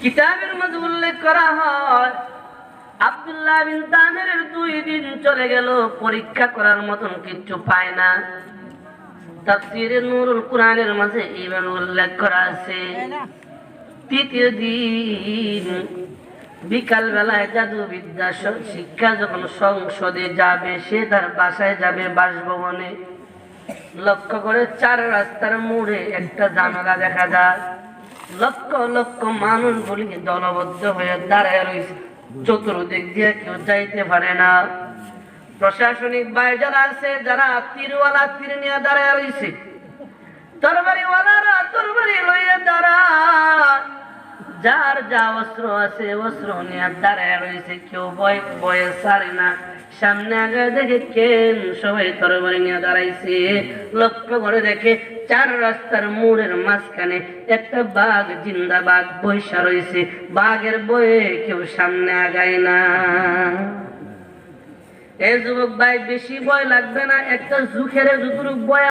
কিতাবের মধ্যে উল্লেখ করা হয় আব্দুল্লাহ বিন তামিরের 2 দিন চলে গেল, পরীক্ষা করার মতন কিছু পায় না। তাফসীরে নূরুল কুরআনের মাঝে এইভাবে উল্লেখ করা আছে, 3য় দিন বিকাল বেলায় জাদু বিদ্যা শিক্ষা যখন সংসদে যাবে, সে তার বাসায় যাবে, বাসভবনে। লক্ষ্য করে 4 রাস্তার মোড়ে একটা জানালা দেখা যায়। লক্ষ লক্ষ মানুষগুলি দলবদ্ধ হয়ে দাঁড়ায় রয়েছে, চতুর্দিক দিয়ে কেউ যাইতে পারে না। প্রশাসনিক ভাই যারা আছে, যারা তীরওয়ালা তীর নিয়ে দাঁড়ায় রয়েছে, তরবারিওয়ালারা তরবারি লইয়া দাঁড়ায়, যার যা অস্ত্র আছে অস্ত্র নিয়ে দাঁড়ায় রয়েছে, কেউ ভয়ে ছাড়ে না। সামনে আগে দেখে কেন সবাই তরবারি নিয়ে দাঁড়াইছে। লক্ষ্য করে দেখে 4 রাস্তার মোড়ের মাঝখানে একটা বাঘ, জিন্দা বাঘ বৈশা রয়েছে। বাঘের বয়ে কেউ সামনে আগায় না। এই যুবক ভাই, বেশি ভয় লাগবে না, একটা জুখের যতটুকু ভয়